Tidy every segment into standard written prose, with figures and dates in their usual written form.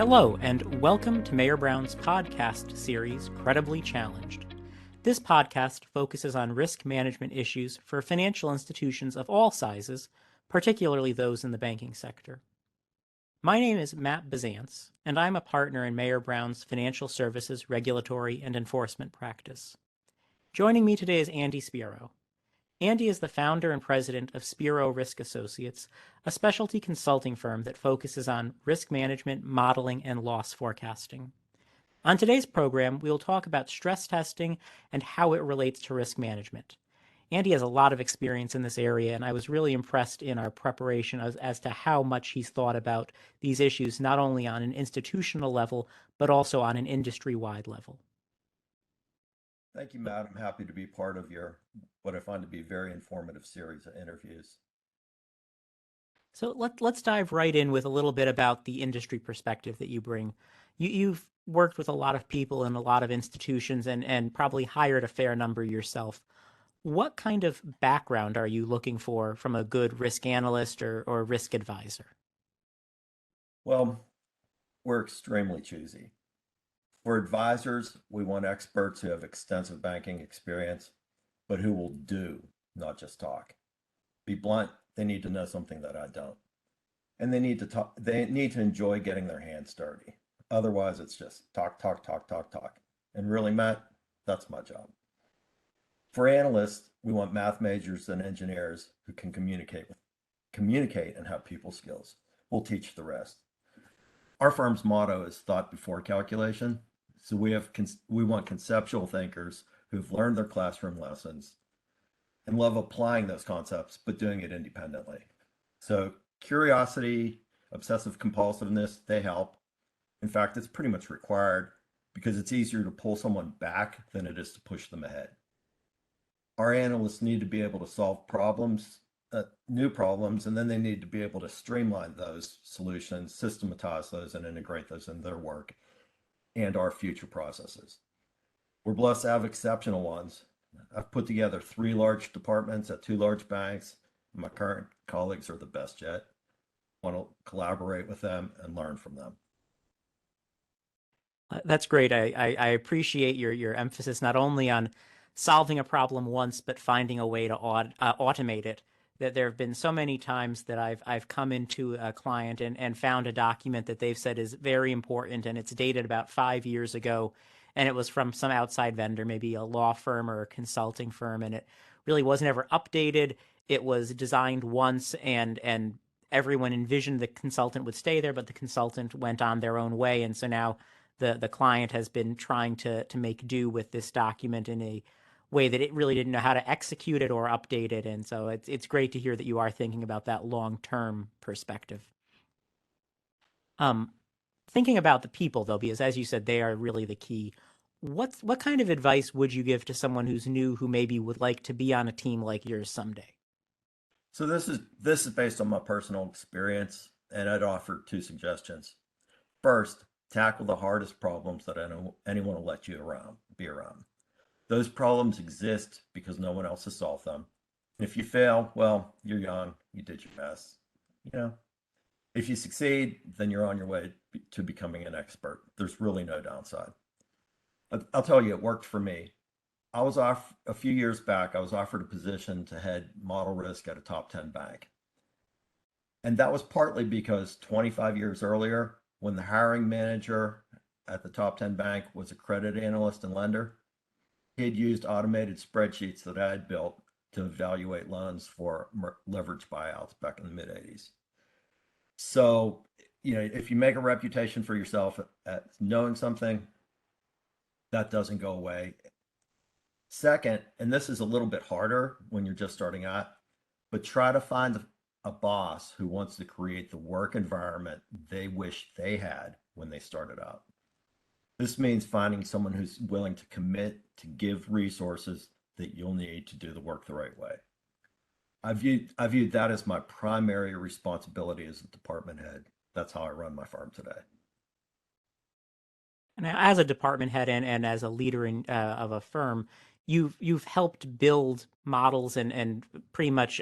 Hello, and welcome to Mayor Brown's podcast series, Credibly Challenged. This podcast focuses on risk management issues for financial institutions of all sizes, particularly those in the banking sector. My name is Matt Bisanz, and I'm a partner in Mayor Brown's financial services regulatory and enforcement practice. Joining me today is Andy Spero. Andy is the founder and president of Spero Risk Associates, a specialty consulting firm that focuses on risk management, modeling, and loss forecasting. On today's program, we will talk about stress testing and how it relates to risk management. Andy has a lot of experience in this area, and I was really impressed in our preparation as to how much he's thought about these issues, not only on an institutional level, but also on an industry-wide level. Thank you, Matt. I'm happy to be part of what I find to be a very informative series of interviews. So let's dive right in with a little bit about the industry perspective that you bring. You've worked with a lot of people in a lot of institutions and probably hired a fair number yourself. What kind of background are you looking for from a good risk analyst or risk advisor? Well, we're extremely choosy. For advisors, we want experts who have extensive banking experience, but who will do, not just talk. Be blunt, they need to know something that I don't. And they need to talk, they need to enjoy getting their hands dirty. Otherwise, it's just talk, talk, talk, talk, talk. And really, Matt, that's my job. For analysts, we want math majors and engineers who can communicate and have people skills. We'll teach the rest. Our firm's motto is thought before calculation. So we want conceptual thinkers who've learned their classroom lessons and love applying those concepts, but doing it independently. So curiosity, obsessive compulsiveness, they help. In fact, it's pretty much required because it's easier to pull someone back than it is to push them ahead. Our analysts need to be able to solve problems, new problems, and then they need to be able to streamline those solutions, systematize those, and integrate those in their work and our future processes. We're blessed to have exceptional ones. I've put together 3 large departments at 2 large banks. My current colleagues are the best yet. I want to collaborate with them and learn from them. That's great. I appreciate your emphasis not only on solving a problem once, but finding a way to automate it. That there have been so many times that I've come into a client and found a document that they've said is very important, and it's dated about 5 years ago, and it was from some outside vendor, maybe a law firm or a consulting firm, and it really wasn't ever updated. It was designed once, and everyone envisioned the consultant would stay there, but the consultant went on their own way, and so now the client has been trying to make do with this document in a way that it really didn't know how to execute it or update it. And so it's great to hear that you are thinking about that long-term perspective. Thinking about the people, though, because as you said, they are really the key. What kind of advice would you give to someone who's new, who maybe would like to be on a team like yours someday? So this is based on my personal experience, and I'd offer 2 suggestions. First, tackle the hardest problems that anyone will let you be around. Those problems exist because no one else has solved them. And if you fail, well, you're young, you did your best. If you succeed, then you're on your way to becoming an expert. There's really no downside. I'll tell you, it worked for me. A few years back, I was offered a position to head model risk at a top 10 bank. And that was partly because 25 years earlier, when the hiring manager at the top 10 bank was a credit analyst and lender, he had used automated spreadsheets that I had built to evaluate loans for leverage buyouts back in the mid-'80s. So, if you make a reputation for yourself at knowing something, that doesn't go away. Second, and this is a little bit harder when you're just starting out, but try to find a boss who wants to create the work environment they wish they had when they started out. This means finding someone who's willing to commit to give resources that you'll need to do the work the right way. I viewed that as my primary responsibility as a department head. That's how I run my firm today. And as a department head and as a leader of a firm, you've helped build models and pretty much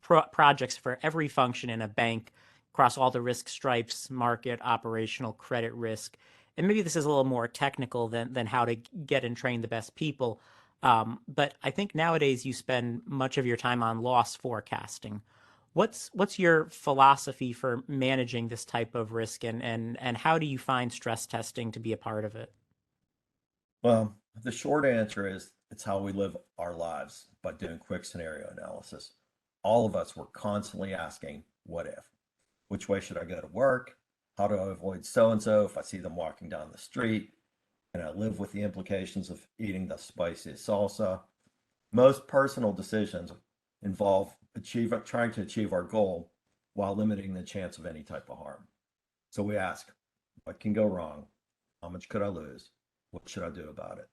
projects for every function in a bank across all the risk stripes, market, operational, credit risk. And maybe this is a little more technical than how to get and train the best people. But I think nowadays you spend much of your time on loss forecasting. What's your philosophy for managing this type of risk, and how do you find stress testing to be a part of it? Well, the short answer is it's how we live our lives by doing quick scenario analysis. All of us were constantly asking, what if? Which way should I go to work? How do I avoid so and so if I see them walking down the street? Can I live with the implications of eating the spiciest salsa? Most personal decisions involve trying to achieve our goal while limiting the chance of any type of harm. So we ask, what can go wrong? How much could I lose? What should I do about it?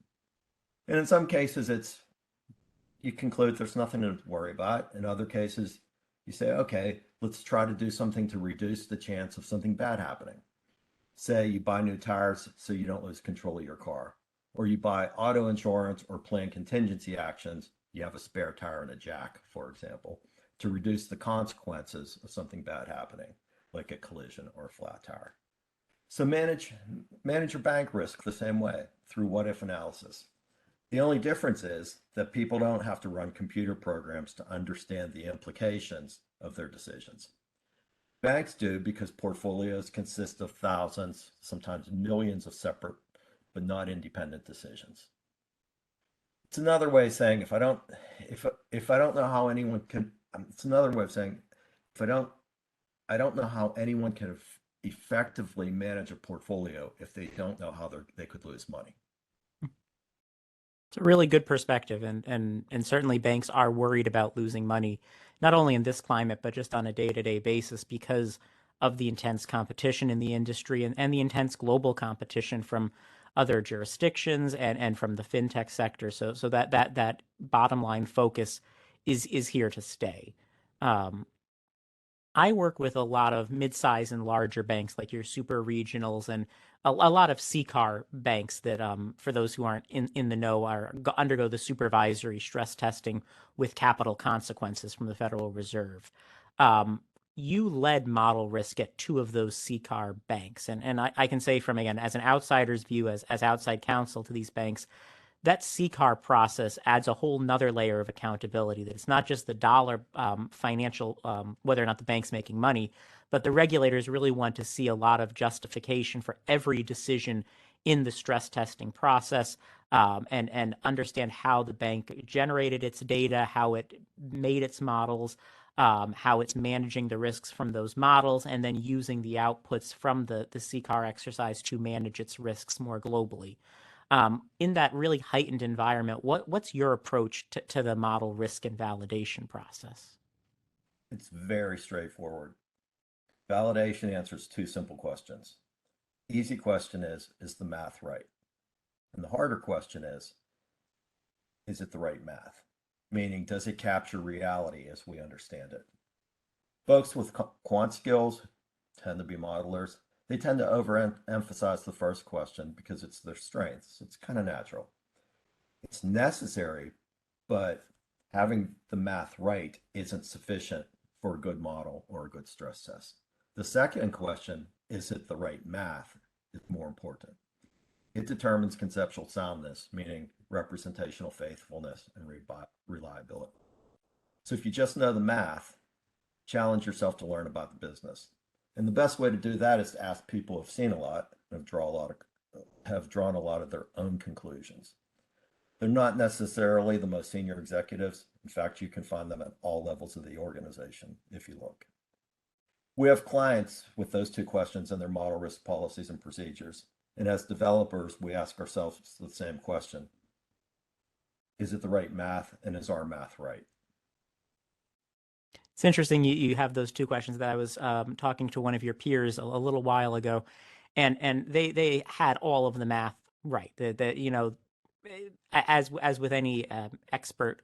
And in some cases, you conclude there's nothing to worry about. In other cases, you say, okay, let's try to do something to reduce the chance of something bad happening. Say you buy new tires so you don't lose control of your car, or you buy auto insurance or plan contingency actions. You have a spare tire and a jack, for example, to reduce the consequences of something bad happening, like a collision or a flat tire. So manage your bank risk the same way through what if analysis. The only difference is that people don't have to run computer programs to understand the implications of their decisions. Banks do because portfolios consist of thousands, sometimes millions of separate but not independent decisions. It's another way of saying if I don't know how anyone can it's another way of saying if I don't know how anyone can effectively manage a portfolio if they don't know how they could lose money. It's a really good perspective, and certainly banks are worried about losing money, not only in this climate, but just on a day-to-day basis because of the intense competition in the industry and the intense global competition from other jurisdictions and from the fintech sector. So that bottom line focus is here to stay. Um, I work with a lot of mid-size and larger banks like your super regionals and a lot of CCAR banks that, for those who aren't in the know, undergo the supervisory stress testing with capital consequences from the Federal Reserve. Um, you led model risk at two of those CCAR banks. And I can say from, again, as an outsider's view, as outside counsel to these banks, that CCAR process adds a whole nother layer of accountability. That it's not just the dollar financial, whether or not the bank's making money, but the regulators really want to see a lot of justification for every decision in the stress testing process, and understand how the bank generated its data, how it made its models, how it's managing the risks from those models, and then using the outputs from the CCAR exercise to manage its risks more globally. In that really heightened environment, what's your approach to the model risk and validation process? It's very straightforward. Validation answers two simple questions. Easy question is the math right? And the harder question is it the right math? Meaning, does it capture reality as we understand it? Folks with quant skills tend to be modelers. They tend to overemphasize the first question because it's their strengths. It's kind of natural. It's necessary, but having the math right isn't sufficient for a good model or a good stress test. The second question, is it the right math, is more important. It determines conceptual soundness, meaning representational faithfulness and reliability. So if you just know the math, challenge yourself to learn about the business. And the best way to do that is to ask people who've seen a lot and have drawn a lot of their own conclusions. They're not necessarily the most senior executives. In fact, you can find them at all levels of the organization if you look. We have clients with those two questions in their model risk policies and procedures. And as developers, we ask ourselves the same question. Is it the right math, and is our math right? It's interesting you have those two questions that I was talking to one of your peers a little while ago, and they had all of the math right. As with any expert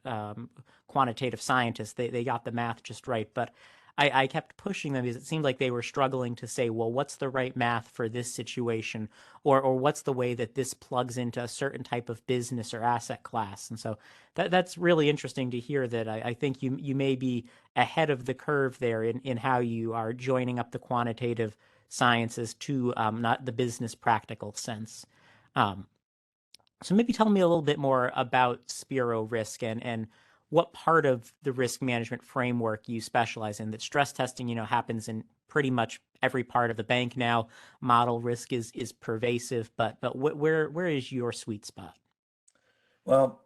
quantitative scientist, they got the math just right. But I kept pushing them because it seemed like they were struggling to say, well, what's the right math for this situation, or what's the way that this plugs into a certain type of business or asset class. And so that's really interesting to hear that I think you may be ahead of the curve there in how you are joining up the quantitative sciences to not the business practical sense. Um, so maybe tell me a little bit more about Spero Risk and what part of the risk management framework you specialize in. That stress testing, happens in pretty much every part of the bank now. Model risk is pervasive, but where is your sweet spot? Well,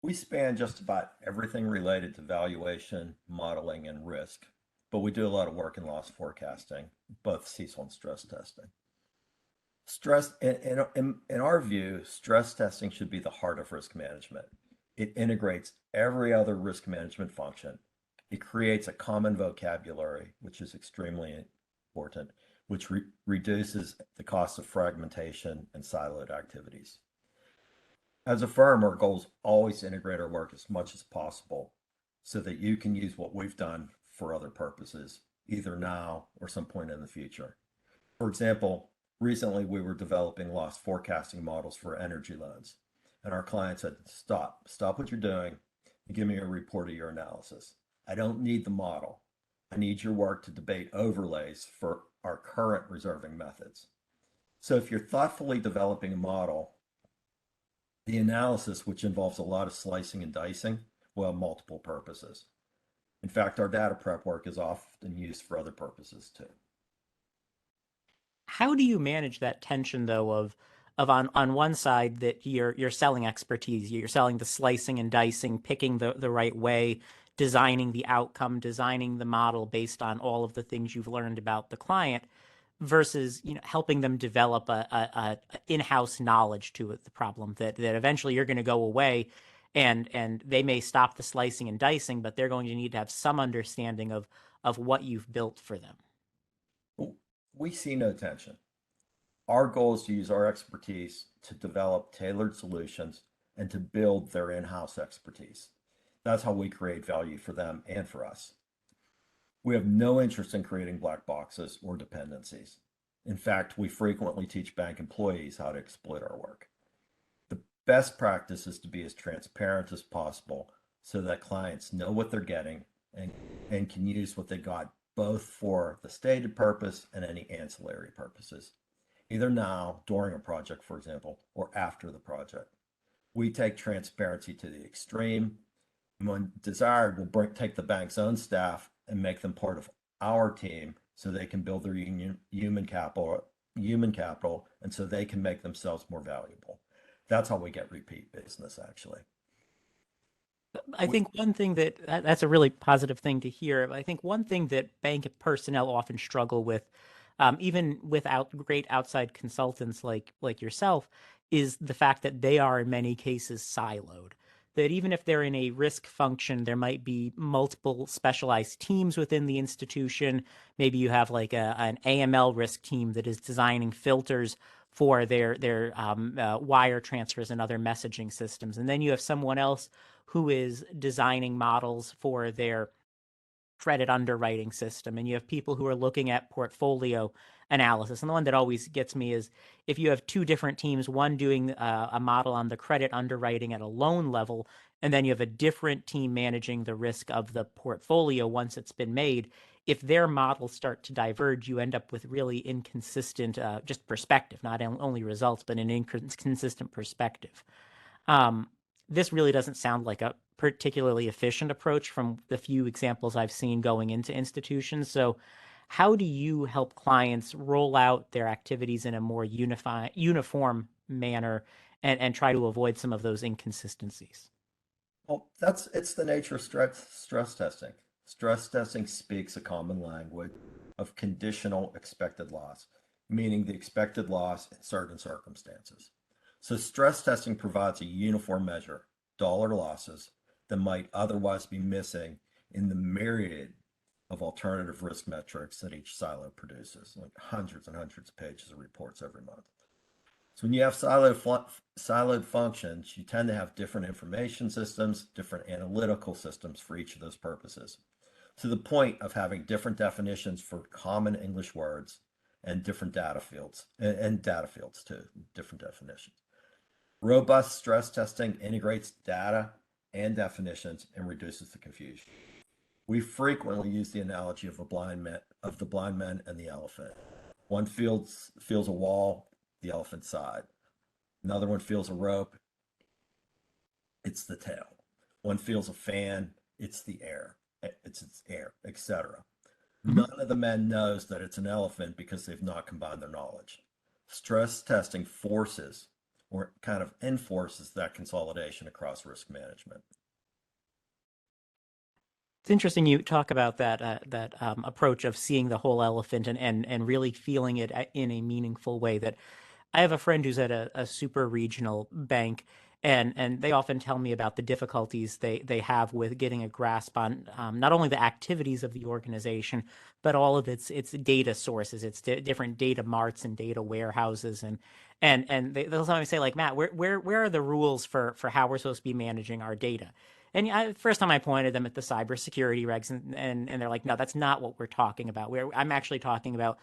we span just about everything related to valuation, modeling, and risk, but we do a lot of work in loss forecasting, both CECL and stress testing. Stress, in our view, stress testing should be the heart of risk management. It integrates every other risk management function. It creates a common vocabulary, which is extremely important, which reduces the cost of fragmentation and siloed activities. As a firm, our goal is always to integrate our work as much as possible so that you can use what we've done for other purposes, either now or some point in the future. For example, recently we were developing loss forecasting models for energy loans, and our client said, stop what you're doing and give me a report of your analysis. I don't need the model. I need your work to debate overlays for our current reserving methods. So if you're thoughtfully developing a model, the analysis, which involves a lot of slicing and dicing, will have multiple purposes. In fact, our data prep work is often used for other purposes too. How do you manage that tension though of on one side that you're selling expertise, you're selling the slicing and dicing, picking the right way, designing the outcome, designing the model based on all of the things you've learned about the client, versus helping them develop a in-house knowledge to the problem that eventually you're going to go away, and they may stop the slicing and dicing, but they're going to need to have some understanding of what you've built for them. We see no tension. Our goal is to use our expertise to develop tailored solutions and to build their in-house expertise. That's how we create value for them and for us. We have no interest in creating black boxes or dependencies. In fact, we frequently teach bank employees how to exploit our work. The best practice is to be as transparent as possible so that clients know what they're getting and can use what they got both for the stated purpose and any ancillary purposes, either now, during a project, for example, or after the project. We take transparency to the extreme. When desired, we'll take the bank's own staff and make them part of our team so they can build their human capital, and so they can make themselves more valuable. That's how we get repeat business, actually. I think one thing that's a really positive thing to hear. I think one thing that bank personnel often struggle with, even without great outside consultants like yourself, is the fact that they are in many cases siloed. That even if they're in a risk function, there might be multiple specialized teams within the institution. Maybe you have like an AML risk team that is designing filters for their wire transfers and other messaging systems, and then you have someone else who is designing models for their credit underwriting system, and you have people who are looking at portfolio analysis. And the one that always gets me is if you have two different teams, one doing a model on the credit underwriting at a loan level, and then you have a different team managing the risk of the portfolio once it's been made. If their models start to diverge, you end up with really inconsistent just perspective, not only results, but an inconsistent perspective. Um, this really doesn't sound like a particularly efficient approach from the few examples I've seen going into institutions. So, how do you help clients roll out their activities in a more uniform manner and try to avoid some of those inconsistencies? Well, it's the nature of stress testing. Stress testing speaks a common language of conditional expected loss, meaning the expected loss in certain circumstances. So stress testing provides a uniform measure, dollar losses, that might otherwise be missing in the myriad of alternative risk metrics that each silo produces, like hundreds and hundreds of pages of reports every month. So when you have siloed functions, you tend to have different information systems, different analytical systems for each of those purposes. to the point of having different definitions for common English words and different data fields, and data fields too, different definitions. Robust stress testing integrates data and definitions and reduces the confusion. We frequently use the analogy of the blind man and the elephant. One feels a wall, the elephant's side. Another one feels a rope, it's the tail. One feels a fan, it's the air. It's air, etc. None of the men knows that it's an elephant because they've not combined their knowledge. Stress testing forces or kind of enforces that consolidation across risk management. It's interesting you talk about that approach of seeing the whole elephant and really feeling it in a meaningful way. That I have a friend who's at a super regional bank, and they often tell me about the difficulties they have with getting a grasp on not only the activities of the organization, but all of its data sources, its different data marts and data warehouses, and they'll sometimes say like, Matt, where are the rules for how we're supposed to be managing our data? And first time I pointed them at the cybersecurity regs, and they're like, no, that's not what we're talking about. I'm actually talking about,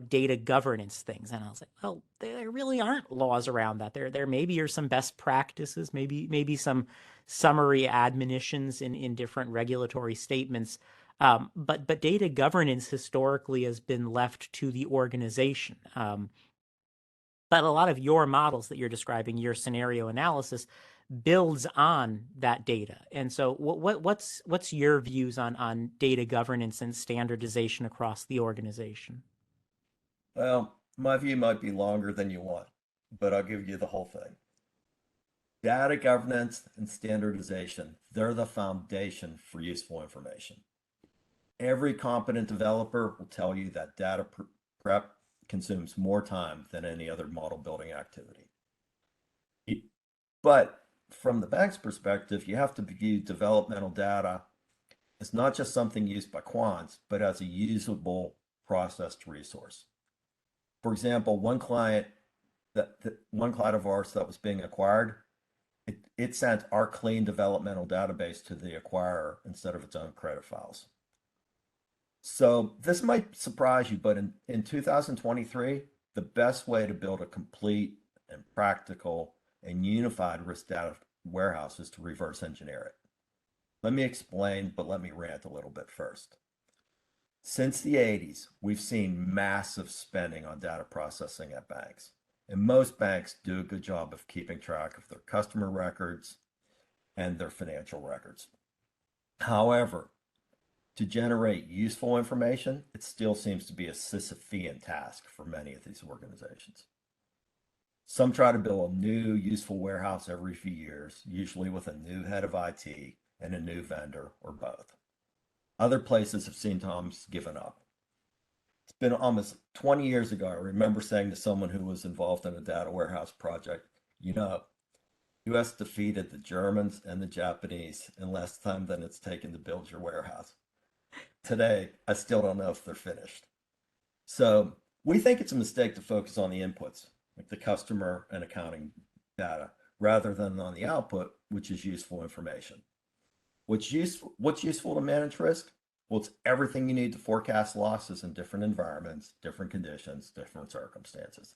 data governance things. And I was like, well, there really aren't laws around that. There maybe are some best practices, maybe some summary admonitions in different regulatory statements. But data governance historically has been left to the organization. But a lot of your models that you're describing, your scenario analysis, builds on that data. And so what's your views on data governance and standardization across the organization? Well, my view might be longer than you want, but I'll give you the whole thing. Data governance and standardization, they're the foundation for useful information. Every competent developer will tell you that data prep consumes more time than any other model building activity. But from the bank's perspective, you have to view developmental data as not just something used by quants, but as a usable processed resource. For example, one client of ours that was being acquired, it sent our clean developmental database to the acquirer instead of its own credit files. So this might surprise you, but in 2023, the best way to build a complete and practical and unified risk data warehouse is to reverse engineer it. Let me explain, but let me rant a little bit first. Since the 80s, we've seen massive spending on data processing at banks. And most banks do a good job of keeping track of their customer records and their financial records. However, to generate useful information, it still seems to be a Sisyphean task for many of these organizations. Some try to build a new useful warehouse every few years, usually with a new head of IT and a new vendor or both. Other places have seen Tom's given up. It's been almost 20 years ago. I remember saying to someone who was involved in a data warehouse project, US defeated the Germans and the Japanese in less time than it's taken to build your warehouse. Today, I still don't know if they're finished. So we think it's a mistake to focus on the inputs, like the customer and accounting data, rather than on the output, which is useful information. What's useful to manage risk? Well, it's everything you need to forecast losses in different environments, different conditions, different circumstances.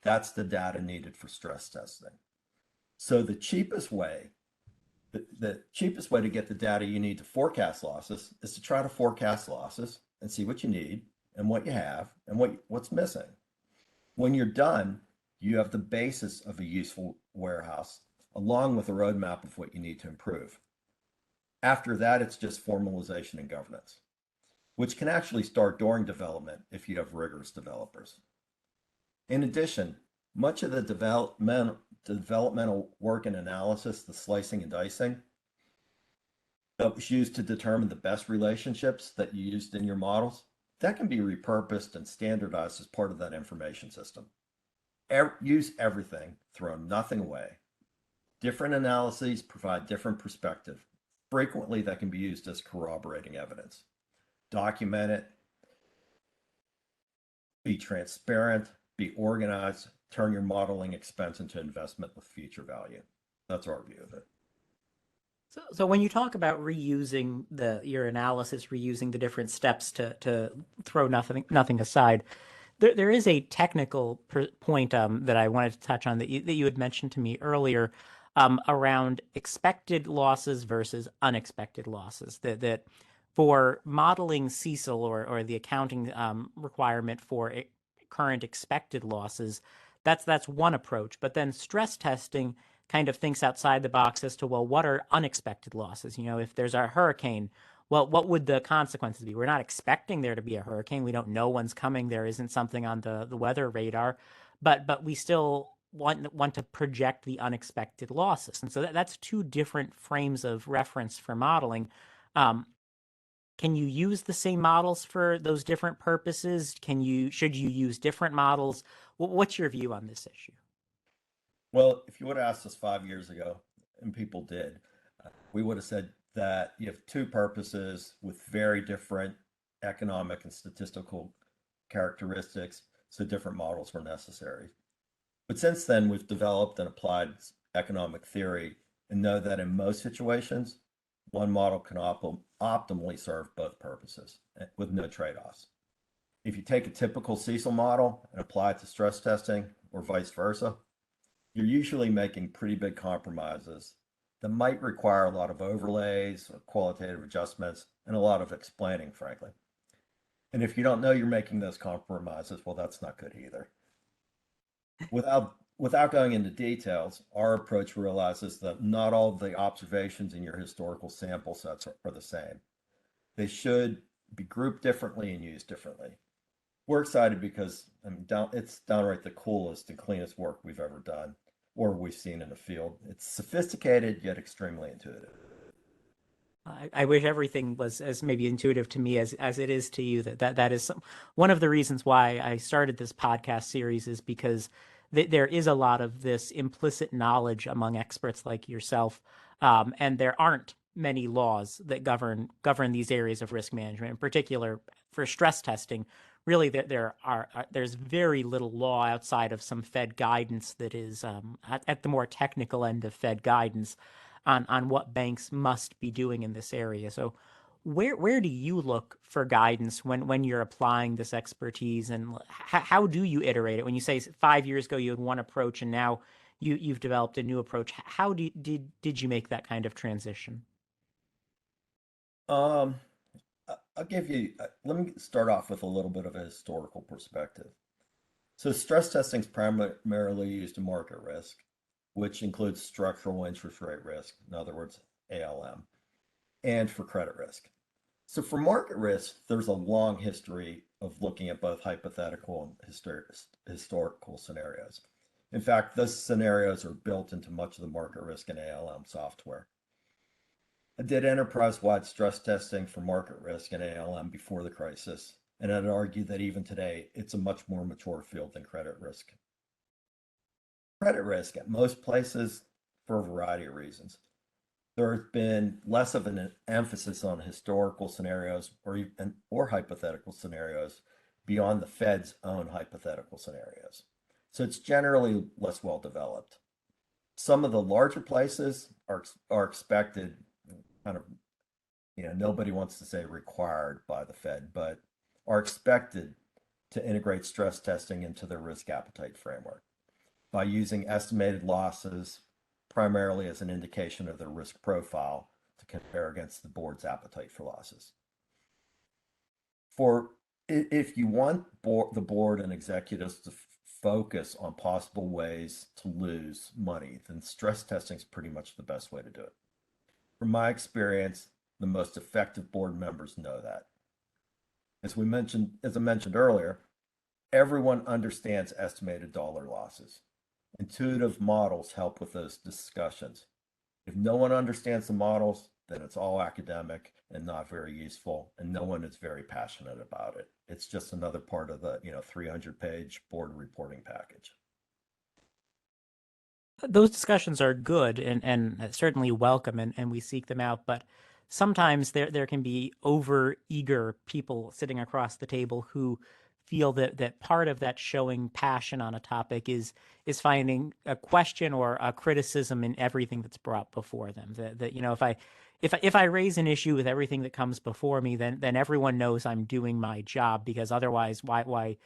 That's the data needed for stress testing. So the cheapest way to get the data you need to forecast losses is to try to forecast losses and see what you need and what you have and what's missing. When you're done, you have the basis of a useful warehouse along with a roadmap of what you need to improve. After that, it's just formalization and governance, which can actually start during development if you have rigorous developers. In addition, much of the developmental work and analysis, the slicing and dicing, that was used to determine the best relationships that you used in your models, that can be repurposed and standardized as part of that information system. Use everything, throw nothing away. Different analyses provide different perspective. Frequently, that can be used as corroborating evidence. Document it, be transparent, be organized, turn your modeling expense into investment with future value. That's our view of it. So when you talk about reusing your analysis, reusing the different steps to throw nothing aside, there is a technical point that I wanted to touch on that you had mentioned to me earlier, around expected losses versus unexpected losses. That for modeling CECL or the accounting requirement for current expected losses, that's one approach. But then stress testing kind of thinks outside the box as to, well, what are unexpected losses? You know, if there's a hurricane, well, what would the consequences be? We're not expecting there to be a hurricane. We don't know when's coming. There isn't something on the weather radar, but we still want to project the unexpected losses. And so that's two different frames of reference for modeling. Um, can you use the same models for those different purposes? Should you use different models? What's your view on this issue? Well, if you would have asked us 5 years ago, and people did, we would have said that you have two purposes with very different economic and statistical characteristics, so different models were necessary. But since then, we've developed and applied economic theory and know that in most situations, one model can optimally serve both purposes with no trade-offs. If you take a typical CECL model and apply it to stress testing or vice versa, you're usually making pretty big compromises that might require a lot of overlays or qualitative adjustments and a lot of explaining, frankly. And if you don't know you're making those compromises, well, that's not good either. Without going into details, our approach realizes that not all of the observations in your historical sample sets are the same. They should be grouped differently and used differently. We're excited because it's downright the coolest and cleanest work we've ever done or we've seen in the field. It's sophisticated yet extremely intuitive. I wish everything was as maybe intuitive to me as it is to you. That is one of the reasons why I started this podcast series, is because there is a lot of this implicit knowledge among experts like yourself, and there aren't many laws that govern these areas of risk management, in particular for stress testing. Really, there's very little law outside of some Fed guidance that is at the more technical end of Fed guidance on what banks must be doing in this area. So where do you look for guidance when you're applying this expertise, and how do you iterate it? When you say 5 years ago you had one approach and now you've developed a new approach, how did you make that kind of transition? Um, I'll give you, let me start off with a little bit of a historical perspective. So stress testing is primarily used in market risk, which includes structural interest rate risk, in other words, ALM, and for credit risk. So for market risk, there's a long history of looking at both hypothetical and historical scenarios. In fact, those scenarios are built into much of the market risk and ALM software. I did enterprise-wide stress testing for market risk and ALM before the crisis, and I'd argue that even today, it's a much more mature field than credit risk. Credit risk at most places for a variety of reasons. There has been less of an emphasis on historical scenarios or hypothetical scenarios beyond the Fed's own hypothetical scenarios. So it's generally less well developed. Some of the larger places are expected, kind of, nobody wants to say required by the Fed, but are expected to integrate stress testing into their risk appetite framework by using estimated losses primarily as an indication of their risk profile to compare against the board's appetite for losses. If you want the board and executives to focus on possible ways to lose money, then stress testing is pretty much the best way to do it. From my experience, the most effective board members know that. As I mentioned earlier, everyone understands estimated dollar losses. Intuitive models help with those discussions. If no one understands the models, then it's all academic and not very useful, and no one is very passionate about it. It's just another part of the 300-page board reporting package. Those discussions are good and certainly welcome, and we seek them out, but sometimes there can be over eager people sitting across the table who feel that part of that showing passion on a topic is finding a question or a criticism in everything that's brought before them. That if I raise an issue with everything that comes before me, then everyone knows I'm doing my job, because otherwise, why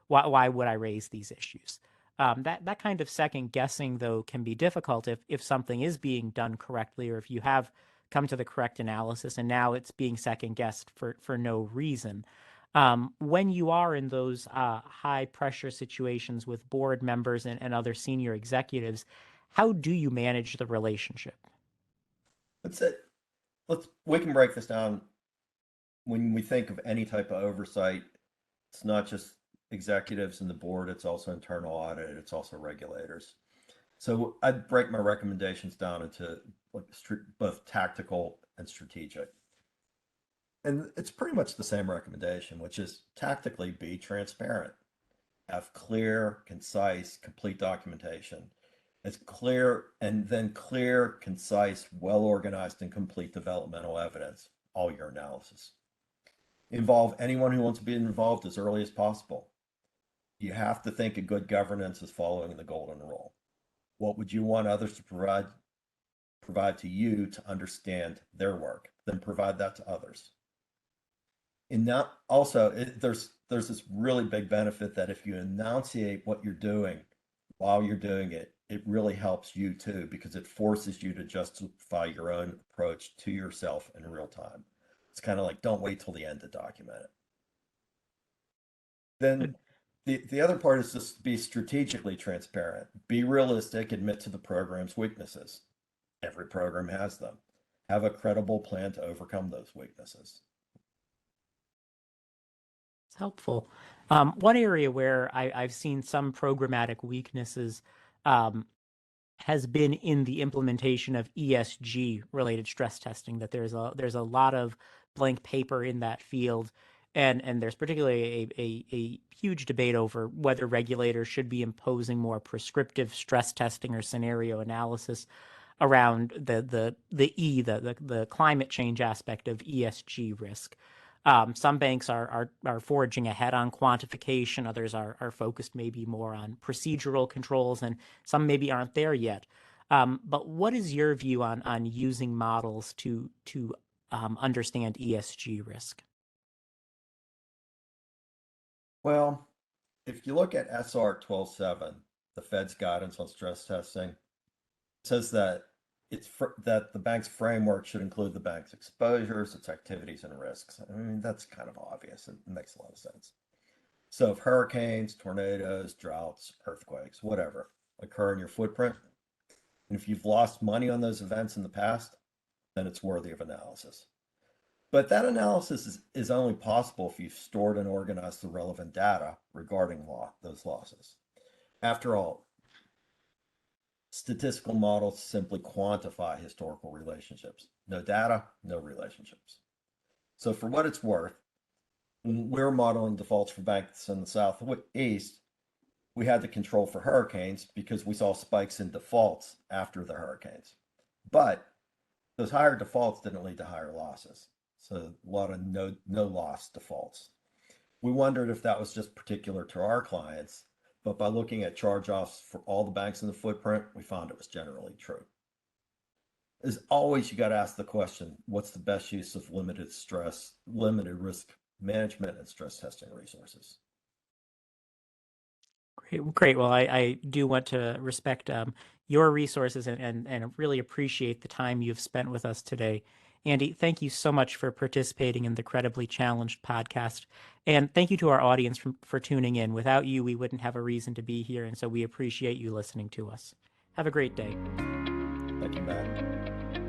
would I raise these issues? That kind of second guessing, though, can be difficult if something is being done correctly, or if you have come to the correct analysis and now it's being second guessed for no reason. When you are in those high pressure situations with board members and other senior executives, how do you manage the relationship? Let's say, we can break this down. When we think of any type of oversight, it's not just executives and the board, it's also internal audit, it's also regulators. So I'd break my recommendations down into both tactical and strategic. And it's pretty much the same recommendation, which is tactically be transparent, have clear, concise, complete documentation. It's clear, and then clear, concise, well organized, and complete developmental evidence, all your analysis. Involve anyone who wants to be involved as early as possible. You have to think of good governance as following the golden rule. What would you want others to provide to you to understand their work? Then provide that to others. And that also, there's this really big benefit that if you enunciate what you're doing while you're doing it, it really helps you too, because it forces you to justify your own approach to yourself in real time. It's kind of like, don't wait till the end to document it. Then the other part is just be strategically transparent. Be realistic, admit to the program's weaknesses. Every program has them. Have a credible plan to overcome those weaknesses. It's helpful. One area where I've seen some programmatic weaknesses um, has been in the implementation of ESG related stress testing. That there's a lot of blank paper in that field, and there's particularly a huge debate over whether regulators should be imposing more prescriptive stress testing or scenario analysis around the climate change aspect of ESG risk. Some banks are forging ahead on quantification. Others are focused maybe more on procedural controls, and some maybe aren't there yet. But what is your view on using models to understand ESG risk? Well, if you look at SR 12.7, the Fed's guidance on stress testing, it says that that the bank's framework should include the bank's exposures, its activities, and risks. I mean, that's kind of obvious. It makes a lot of sense. So if hurricanes, tornadoes, droughts, earthquakes, whatever occur in your footprint, and if you've lost money on those events in the past, then it's worthy of analysis. But that analysis is only possible if you've stored and organized the relevant data regarding those losses. After all, statistical models simply quantify historical relationships. No data, no relationships. So for what it's worth, when we're modeling defaults for banks in the Southeast, we had to control for hurricanes because we saw spikes in defaults after the hurricanes. But those higher defaults didn't lead to higher losses. So a lot of no loss defaults. We wondered if that was just particular to our clients, but by looking at charge-offs for all the banks in the footprint, we found it was generally true. As always, you got to ask the question, what's the best use of limited risk management and stress testing resources? Great. Well, I do want to respect your resources and really appreciate the time you've spent with us today. Andy, thank you so much for participating in the Credibly Challenged podcast. And thank you to our audience for tuning in. Without you, we wouldn't have a reason to be here. And so we appreciate you listening to us. Have a great day. Thank you, Matt.